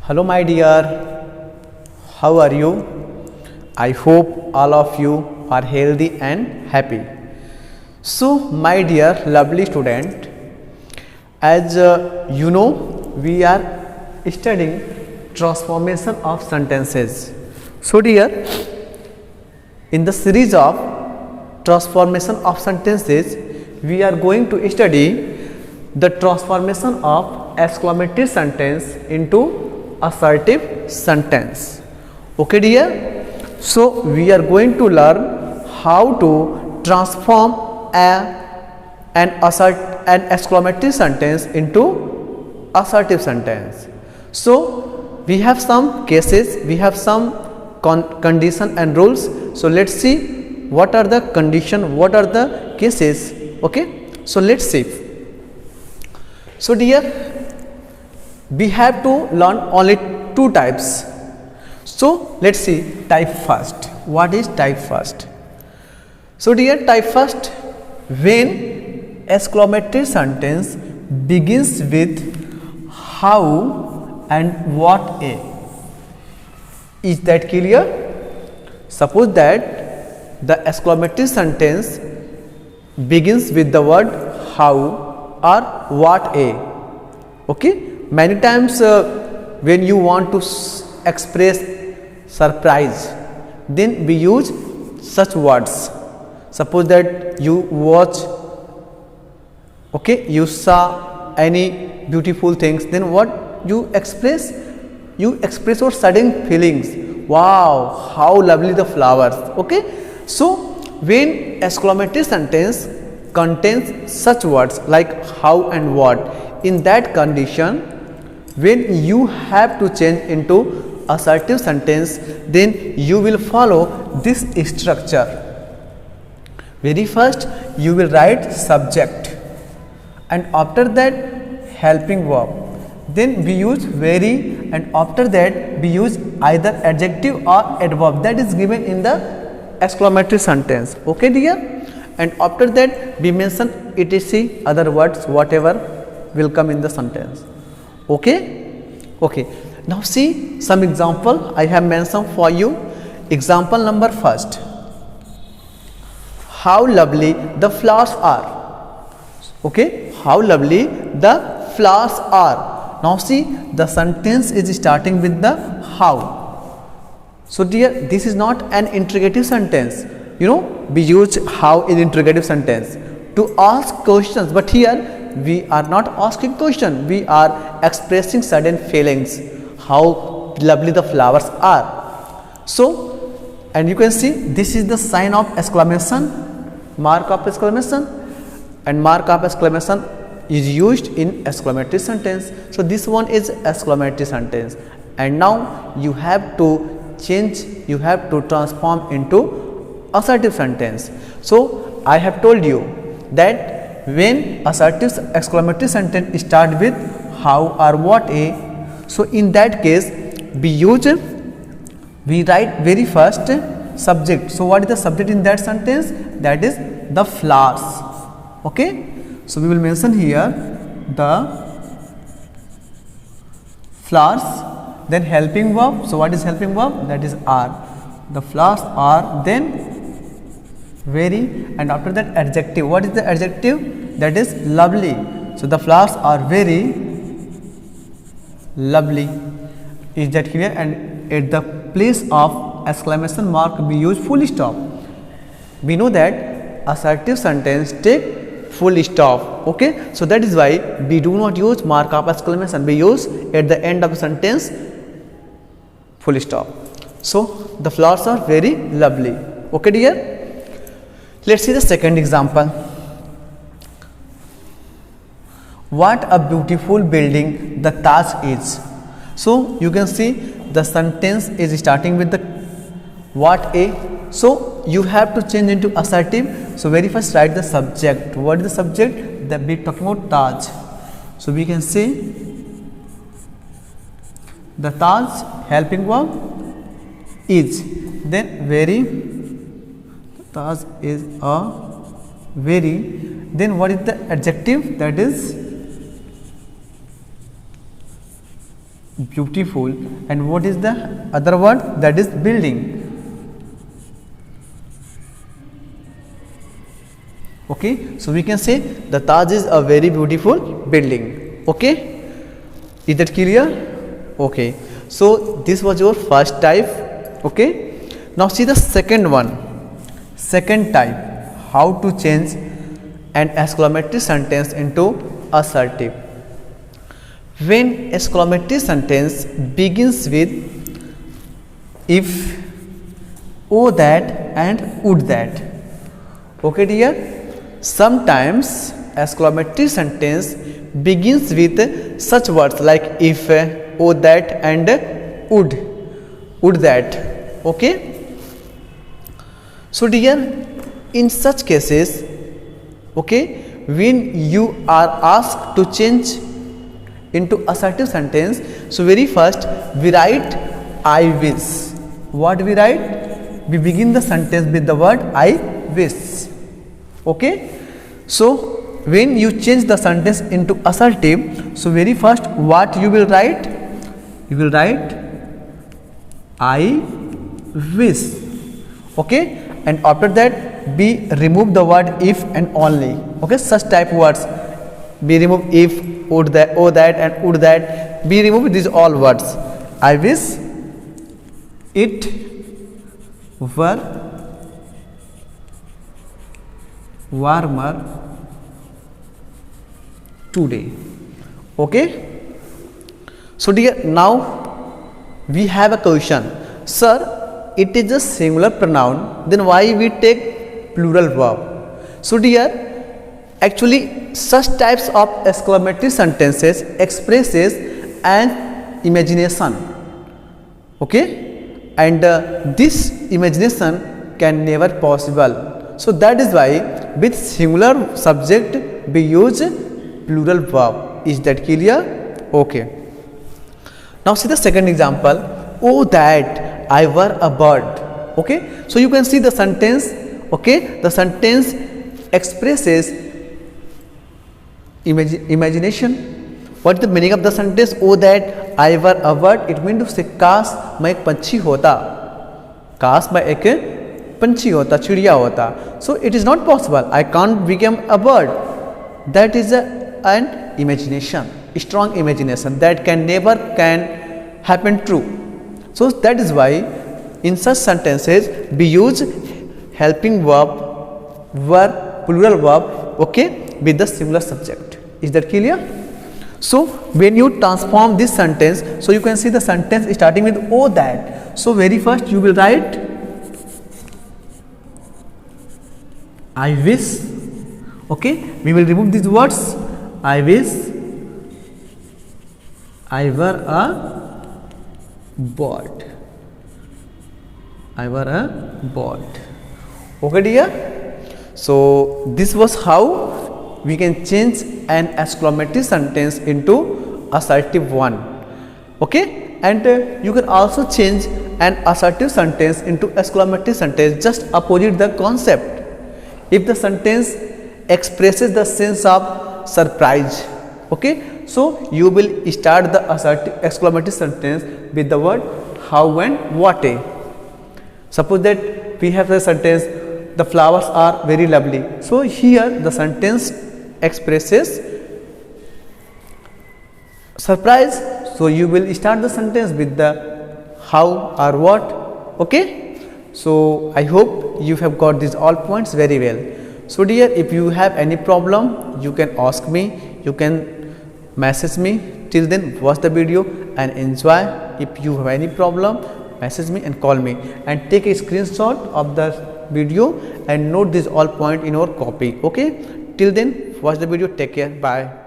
Hello, my dear. How are you? I hope all of you are healthy and happy. So, my dear lovely student, as you know, we are studying transformation of sentences. So, dear, in the series of transformation of sentences, we are going to study the transformation of exclamatory sentence into assertive sentence. Okay, dear? So, we are going to learn how to transform an exclamatory sentence into assertive sentence. So, we have some cases, we have some condition and rules. So, let's see what are the condition, what are the cases. Okay, so let's see. So, dear, we have to learn only two types. So, let's see type first. What is type first? So, dear, type first, when exclamatory sentence begins with how and what a. Is that clear? Suppose that the exclamatory sentence begins with the word how or what a. Okay, many times when you want to express surprise, then we use such words. Suppose that you watch, okay, you saw any beautiful things, then what you express? You express your sudden feelings. Wow, how lovely the flowers. Okay, so when exclamatory sentence contains such words like how and what, in that condition, when you have to change into assertive sentence, then you will follow this structure. Very first you will write subject and after that helping verb, then we use very and after that we use either adjective or adverb that is given in the exclamatory sentence. Okay, dear? And after that we mention etc, other words whatever will come in the sentence. Okay, okay. Now see some example I have mentioned for you. Example number first, how lovely the flowers are. Okay, how lovely the flowers are. Now see, the sentence is starting with the how. So dear, this is not an interrogative sentence. You know, we use how in interrogative sentence to ask questions, but here we are not asking question, we are expressing certain feelings, how lovely the flowers are. So, and you can see this is the sign of exclamation, mark of exclamation, and mark of exclamation is used in exclamatory sentence. So, this one is exclamatory sentence, and now you have to change, you have to transform into assertive sentence. So, I have told you that when assertive exclamatory sentence start with how or what a, so in that case we write very first subject. So, what is the subject in that sentence? That is the flowers. Okay, so we will mention here the flowers, then helping verb. So, what is helping verb? That is are. The flowers are, then very, and after that adjective. What is the adjective? That is lovely. So, the flowers are very lovely. Is that clear? And at the place of exclamation mark we use full stop. We know that assertive sentence take full stop. Okay, so that is why we do not use mark of exclamation, we use at the end of the sentence full stop. So, the flowers are very lovely. Okay, dear? Let's see the second example. What a beautiful building the Taj is. So, you can see the sentence is starting with the what a. So, you have to change into assertive. So, very first write the subject. What is the subject? That we are talking about Taj. So, we can say the Taj helping verb is, then very, Taj is a very, then what is the adjective? That is beautiful. And what is the other word? That is building. Okay, so we can say the Taj is a very beautiful building. Okay, is that clear? Okay, so this was your first type. Okay, now see the second one. Second type, how to change an exclamatory sentence into assertive. When exclamatory sentence begins with if, oh that and would that. Okay dear, sometimes exclamatory sentence begins with such words like if, oh that and would that. Okay, so dear, in such cases, okay, when you are asked to change into assertive sentence, so very first we write I wish. What we write? We begin the sentence with the word I wish. Okay, so when you change the sentence into assertive, so very first what you will write? You will write I wish. Okay, and after that we remove the word if and only. Okay, such type words we remove if, would that, oh that and would that. We remove these all words. I wish it were warmer today. Okay, so dear, now we have a question. Sir, it is a singular pronoun, then why we take plural verb? So dear, actually such types of exclamatory sentences expresses an imagination. Okay, and this imagination can never possible. So that is why with singular subject we use plural verb. Is that clear? Okay. Now see the second example. Oh that I were a bird. Okay, so you can see the sentence. Okay, the sentence expresses imagination. What is the meaning of the sentence? Oh that I were a bird. It means to say काश मैं एक पंछी होता, काश मैं एक पंछी होता, चिड़िया होता. So it is not possible. I can't become a bird. That is an imagination, strong imagination that can never happen true. So that is why in such sentences we use helping verb, plural verb. Okay, with the singular subject. Is that clear? So when you transform this sentence, so you can see the sentence starting with oh that. So very first you will write I wish. Okay, we will remove these words. I wish I were a bird. I were a bird. Okay dear. So this was how we can change an exclamatory sentence into assertive one. Okay, and you can also change an assertive sentence into exclamatory sentence, just opposite the concept. If the sentence expresses the sense of surprise, okay, so you will start the assertive exclamatory sentence with the word how and what a. Suppose that we have the sentence the flowers are very lovely. So here the sentence expresses surprise. So you will start the sentence with the how or what. Okay. So I hope you have got these all points very well. So dear, if you have any problem, you can ask me, you can message me. Till then, watch the video and enjoy. If you have any problem, message me and call me, and take a screenshot of the video and note these all points in your copy. Okay. Till then, watch the video. Take care. Bye.